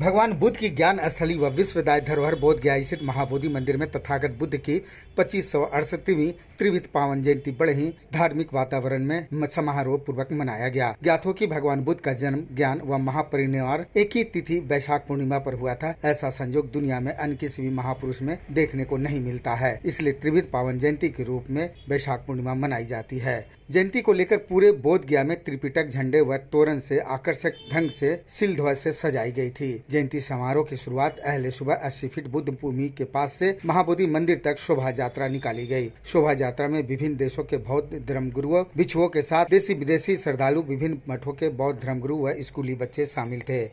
भगवान बुद्ध की ज्ञान स्थली व विश्वदाय धरोहर बोध गया स्थित महाबोधि मंदिर में तथागत बुद्ध की 2568वीं त्रिविध पावन जयंती बड़े ही धार्मिक वातावरण में समारोह पूर्वक मनाया गया। ज्ञात हो कि भगवान बुद्ध का जन्म, ज्ञान व महापरिनिर्वाण एक ही तिथि वैशाख पूर्णिमा पर हुआ था। ऐसा संयोग दुनिया में अन्य किसी भी महापुरुष में देखने को नहीं मिलता है, इसलिए त्रिविध पावन जयंती के रूप में वैशाख पूर्णिमा मनाई जाती है। जयंती को लेकर पूरे बोध गया में त्रिपिटक, झंडे व तोरण से आकर्षक ढंग से सिल ध्वज से सजाई गई थी। जयंती समारोह की शुरुआत अहले सुबह 80 फीट बुद्ध भूमि के पास से महाबोधि मंदिर तक शोभा यात्रा निकाली गई। शोभा यात्रा में विभिन्न देशों के बौद्ध धर्मगुरुओं, भिक्षुओं के साथ देशी विदेशी श्रद्धालु, विभिन्न मठों के बौद्ध धर्मगुरु व स्कूली बच्चे शामिल थे।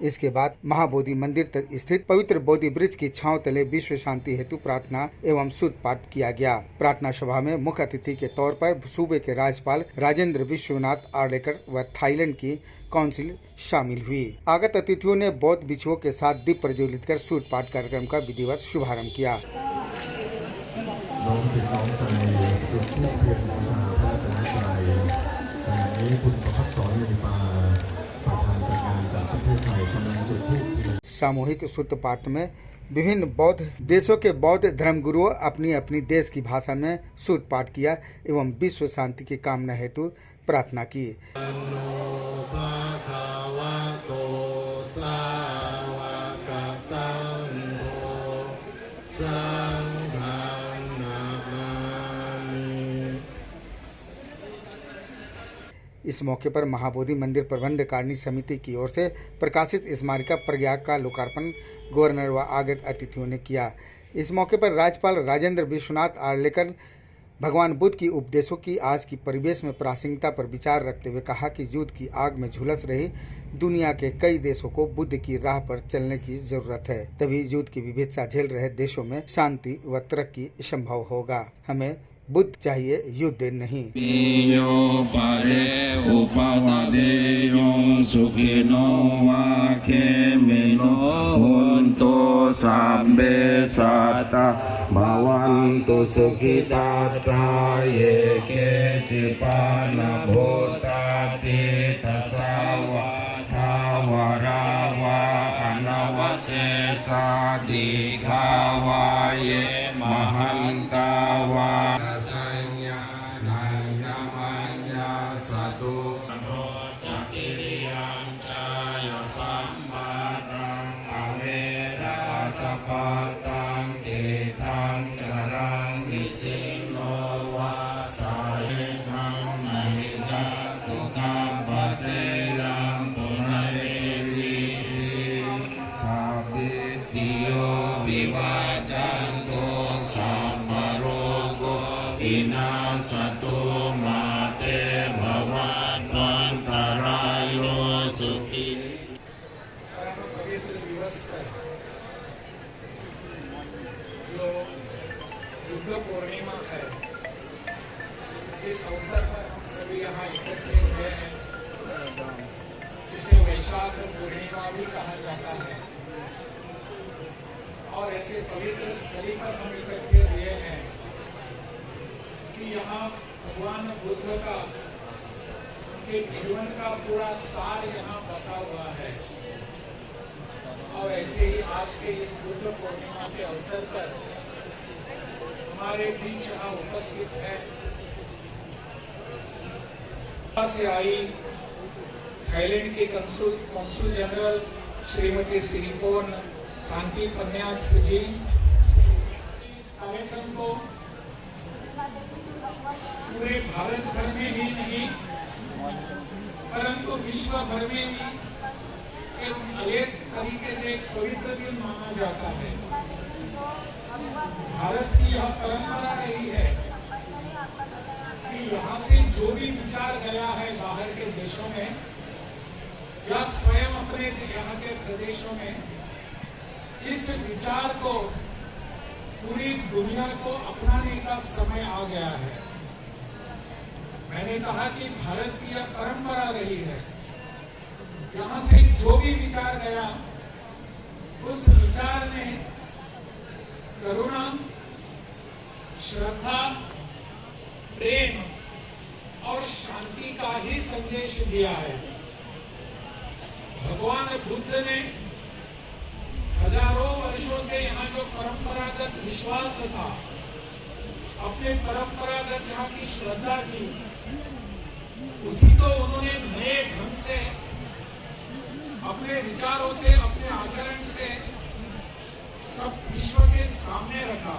इसके बाद महाबोधि मंदिर तक स्थित पवित्र बोधि वृक्ष की छांव तले विश्व शांति हेतु प्रार्थना एवं सूत पाठ किया गया। प्रार्थना सभा में मुख्य अतिथि के तौर पर सूबे के राज्यपाल राजेंद्र विश्वनाथ आर्लेकर व थाईलैंड की काउंसिल शामिल हुई। आगत अतिथियों ने बौद्ध भिक्षुओं के साथ दीप प्रज्वलित कर सूत पाठ कार्यक्रम का विधिवत शुभारंभ किया। सामूहिक सूत पाठ में विभिन्न बौद्ध देशों के बौद्ध धर्मगुरुओं अपनी अपनी देश की भाषा में सूत पाठ किया एवं विश्व शांति की कामना हेतु प्रार्थना की। इस मौके पर महाबोधि मंदिर प्रबंध कारिणी समिति की ओर से प्रकाशित स्मारिका प्रज्ञाक का लोकार्पण गवर्नर व आगत अतिथियों ने किया। इस मौके पर राज्यपाल राजेंद्र विश्वनाथ आर्लेकर भगवान बुद्ध की उपदेशों की आज की परिवेश में प्रासंगिकता पर विचार रखते हुए कहा कि युद्ध की आग में झुलस रही दुनिया के कई देशों को बुद्ध की राह पर चलने की जरूरत है, तभी युद्ध की विविधता झेल रहे देशों में शांति व तरक्की संभव होगा। हमें बुद्ध चाहिए, युद्ध नहीं। बुद्ध पूर्णिमा है, इस अवसर पर हम सभी यहाँ इकट्ठे हुए हैं। इसे वैशाख पूर्णिमा भी कहा जाता है और ऐसे पवित्र स्थली पर हम इकट्ठे हुए हैं कि यहाँ भगवान बुद्ध का, उनके जीवन का पूरा सार यहाँ बसा हुआ है। और ऐसे ही आज के इस बुद्ध पूर्णिमा के अवसर पर हमारे बीच यहाँ उपस्थित है से आई थाईलैंड के कंसुल जनरल श्रीमती सिरिपोन कांति पन्याथ जी। इस कार्यक्रम को पूरे भारत भर में ही नहीं परंतु विश्व भर में भी एक तरीके से पवित्र दिन माना जाता है। भारत की यह परंपरा रही है कि यहाँ से जो भी विचार गया है बाहर के देशों में या स्वयं अपने यहाँ के प्रदेशों में, इस विचार को पूरी दुनिया को अपनाने का समय आ गया है। मैंने कहा कि भारत की यह परंपरा रही है, यहां से जो भी विचार गया उस विचार ने करुणा, श्रद्धा, प्रेम और शांति का ही संदेश दिया है। भगवान बुद्ध ने हजारों वर्षों से यहाँ जो परंपरागत विश्वास था, अपने परंपरागत यहाँ की श्रद्धा थी, उसी को उन्होंने नए ढंग से अपने विचारों से, अपने आचरण से सब विश्व के सामने रखा।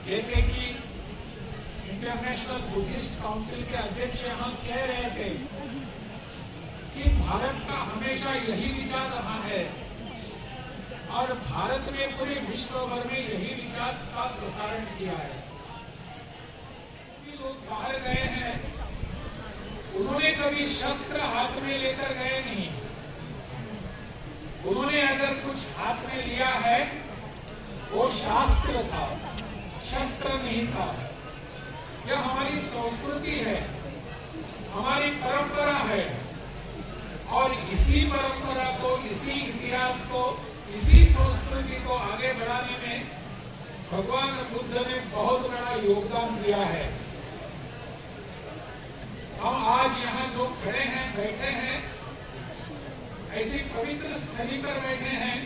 जैसे कि इंटरनेशनल बुद्धिस्ट काउंसिल के अध्यक्ष यहाँ कह रहे थे कि भारत का हमेशा यही विचार रहा है और भारत ने पूरे विश्व भर में यही विचार का प्रसारण किया है। लोग बाहर गए हैं, उन्होंने कभी शस्त्र हाथ में लेकर गए नहीं। उन्होंने अगर कुछ हाथ में लिया है वो शास्त्र था, शस्त्र नहीं था। यह हमारी संस्कृति है, हमारी परंपरा है और इसी परंपरा को, इसी इतिहास को, इसी संस्कृति को आगे बढ़ाने में भगवान बुद्ध ने बहुत बड़ा योगदान दिया है। हम आज यहाँ जो खड़े हैं, बैठे हैं, ऐसी पवित्र स्थली पर बैठे हैं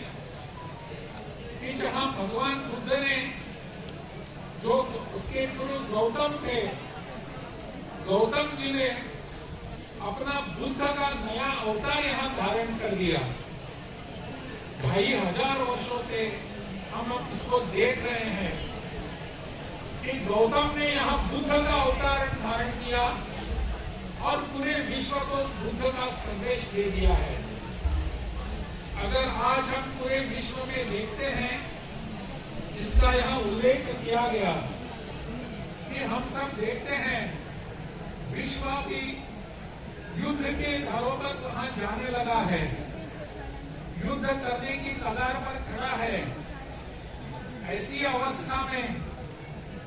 कि जहाँ भगवान बुद्ध ने, जो उसके गुरु गौतम थे, गौतम जी ने अपना बुद्ध का नया अवतार यहाँ धारण कर दिया। 2500 वर्षों से हम अब इसको देख रहे हैं कि गौतम ने यहाँ बुद्ध का अवतार धारण किया और पूरे विश्व को बुद्ध का संदेश दे दिया है। अगर आज हम पूरे विश्व में देखते हैं, जिसका यहाँ उल्लेख किया गया, कि हम सब देखते हैं विश्व भी युद्ध के धारों पर वहां जाने लगा है, युद्ध करने की कगार पर खड़ा है। ऐसी अवस्था में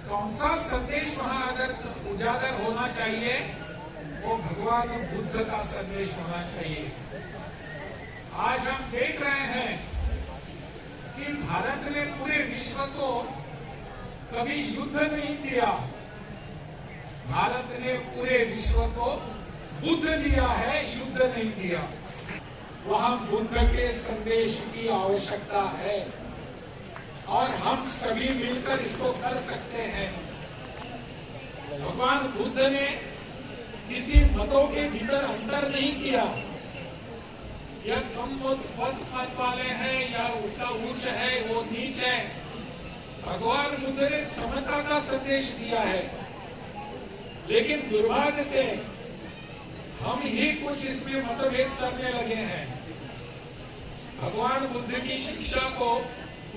कौन सा संदेश वहां अगर उजागर होना चाहिए, वो भगवान बुद्ध का संदेश होना चाहिए। आज हम देख रहे हैं कि भारत ने पूरे विश्व को कभी युद्ध नहीं दिया, भारत ने पूरे विश्व को बुद्ध दिया है, युद्ध नहीं दिया। वहां बुद्ध के संदेश की आवश्यकता है और हम सभी मिलकर इसको कर सकते हैं। भगवान बुद्ध ने किसी मतों के भीतर अंतर नहीं किया, या कम मत वाले हैं या उसका उच्च है वो नीच है। भगवान बुद्ध ने समता का संदेश दिया है, लेकिन दुर्भाग्य से हम ही कुछ इसमें मतभेद करने लगे हैं। भगवान बुद्ध की शिक्षा को,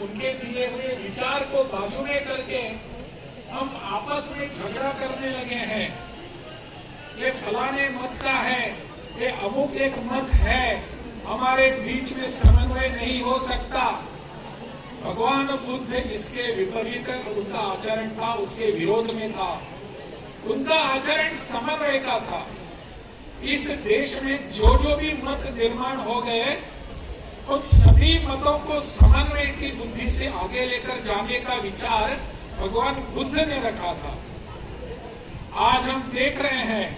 उनके दिए हुए विचार को बाजू में करके हम आपस में झगड़ा करने लगे हैं। ये फलाने मत का है, ये अमुक एक मत है, हमारे बीच में समन्वय नहीं हो सकता। भगवान बुद्ध इसके विपरीत उनका आचरण था, उसके विरोध में था। उनका आचरण समन्वय का था। इस देश में जो जो भी मत निर्माण हो गए, उन सभी मतों को समन्वय की बुद्धि से आगे लेकर जाने का विचार भगवान बुद्ध ने रखा था। आज हम देख रहे हैं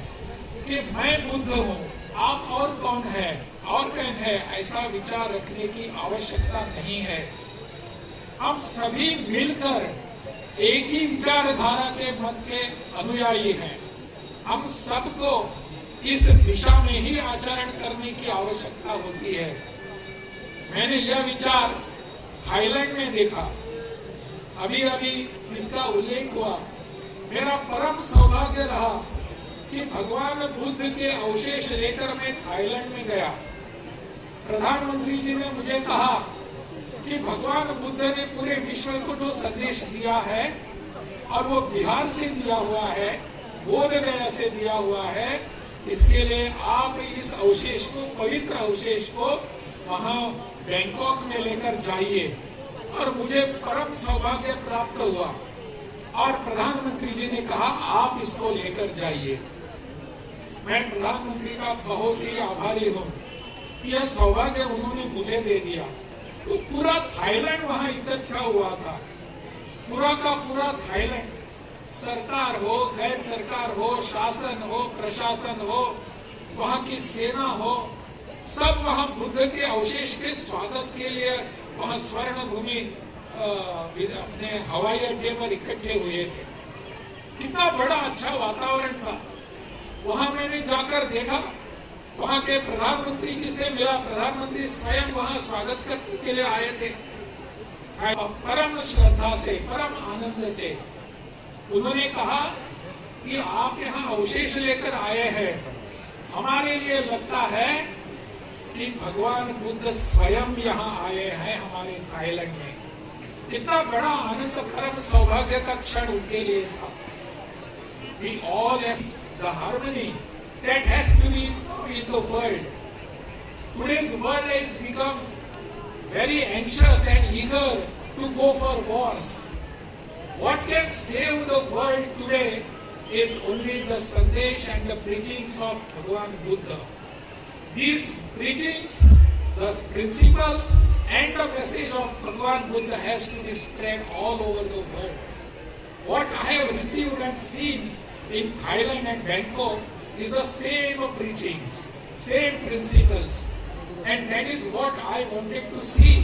कि मैं बुद्ध हूँ, आप और कौन है, और कौन है, ऐसा विचार रखने की आवश्यकता नहीं है। हम सभी मिलकर एक ही विचारधारा के मत के अनुयायी हैं। हम सबको इस दिशा में ही आचरण करने की आवश्यकता होती है। मैंने यह विचार थाईलैंड में देखा, अभी अभी इसका उल्लेख हुआ। मेरा परम सौभाग्य रहा कि भगवान बुद्ध के अवशेष लेकर मैं थाईलैंड में गया। प्रधानमंत्री जी ने मुझे कहा कि भगवान बुद्ध ने पूरे विश्व को जो संदेश दिया है, और वो बिहार से दिया हुआ है, बोधगया से दिया हुआ है, इसके लिए आप इस अवशेष को, पवित्र अवशेष को वहां बैंकॉक में लेकर जाइए। और मुझे परम सौभाग्य प्राप्त हुआ और प्रधानमंत्री जी ने कहा आप इसको लेकर जाइए। मैं प्रधानमंत्री का बहुत ही आभारी हूं कि यह सौभाग्य उन्होंने मुझे दे दिया। तो पूरा थाईलैंड वहां इकट्ठा हुआ था, पूरा का पूरा थाईलैंड, सरकार हो, गैर सरकार हो, शासन हो, प्रशासन हो, वहां की सेना हो, सब वहां बुद्ध के अवशेष के स्वागत के लिए वहां स्वर्ण भूमि अपने हवाई अड्डे पर इकट्ठे हुए थे। कितना बड़ा अच्छा वातावरण था। वहां मैंने जाकर देखा, वहां के प्रधानमंत्री जी से मिला, प्रधानमंत्री स्वयं वहां स्वागत करने के लिए आए थे। परम श्रद्धा से, परम आनंद से उन्होंने कहा कि आप यहाँ अवशेष लेकर आए हैं, हमारे लिए लगता है कि भगवान बुद्ध स्वयं यहाँ आए हैं हमारे थाईलैंड में। इतना बड़ा आनंद, परम सौभाग्य का क्षण उनके लिए था। We all have the harmony that has to be in the world. Today's world has become very anxious and eager to go for wars. What can save the world today is only the sandesh and the preachings of Bhagavan Buddha. These preachings, the principles and the message of Bhagavan Buddha has to be spread all over the world. What I have received and seen in Thailand and Bangkok is the same preachings, same principles, and that is what I wanted to see.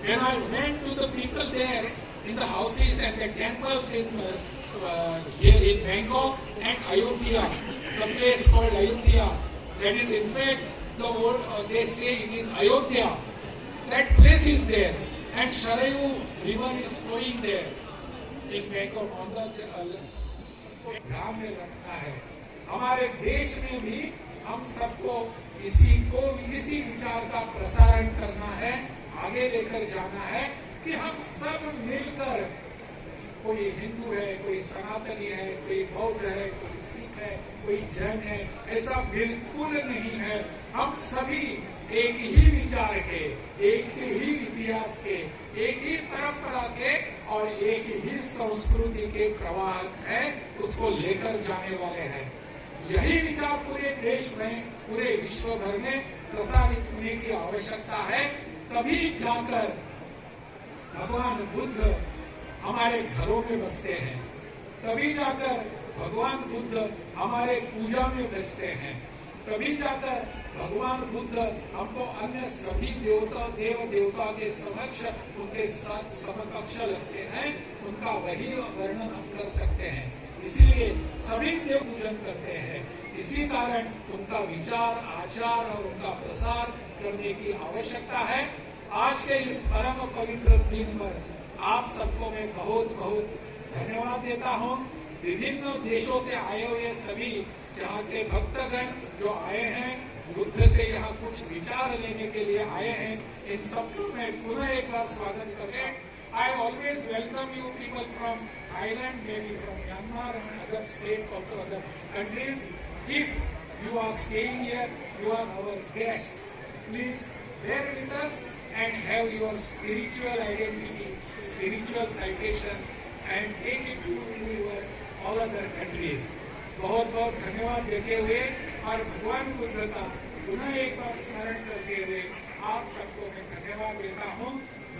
When I went to the people there in the houses and the temples here in Bangkok and Ayodhya, the place called Ayodhya, that is in fact the word they say it is Ayodhya. That place is there, and Sharayu river is flowing there in Bangkok on the ध्यान में रखना है। हमारे देश में भी हम सबको इसी विचार का प्रसारण करना है, आगे लेकर जाना है कि हम सब मिलकर, कोई हिंदू है, कोई सनातनी है, कोई बौद्ध है, कोई सिख है, कोई जैन है, ऐसा बिल्कुल नहीं है। हम सभी एक ही विचार के, एक ही इतिहास के, एक ही परंपरा के और एक ही संस्कृति के प्रवाहक है, उसको लेकर जाने वाले हैं। यही विचार पूरे देश में, पूरे विश्व भर में प्रसारित होने की आवश्यकता है। तभी जाकर भगवान बुद्ध हमारे घरों में बसते हैं, तभी जाकर भगवान बुद्ध हमारे पूजा में बसते हैं, तभी जाकर भगवान बुद्ध हमको अन्य सभी देव देवता के समक्ष उनके साथ समकक्ष लगते हैं, उनका वही वर्णन हम कर सकते हैं। इसीलिए सभी देव पूजन करते हैं। इसी कारण उनका विचार, आचार और उनका प्रसार करने की आवश्यकता है। आज के इस परम पवित्र दिन पर आप सबको मैं बहुत बहुत धन्यवाद देता हूँ। विभिन्न देशों से आए हुए सभी यहाँ के भक्तगण जो आए हैं, बुद्ध से यहाँ कुछ विचार लेने के लिए आए हैं, इन सबको मैं पुनः एक बार स्वागत करें। I always welcome you people from Thailand, maybe from Myanmar and other states, also other countries. If you are staying here, you are our guests. Please bear with us and have your spiritual identity, spiritual citation and take it to your all other countries. बहुत बहुत धन्यवाद देते हुए और भगवान बुद्ध का पुनः एक बार स्मरण करते हुए आप सबको मैं धन्यवाद देता हूँ।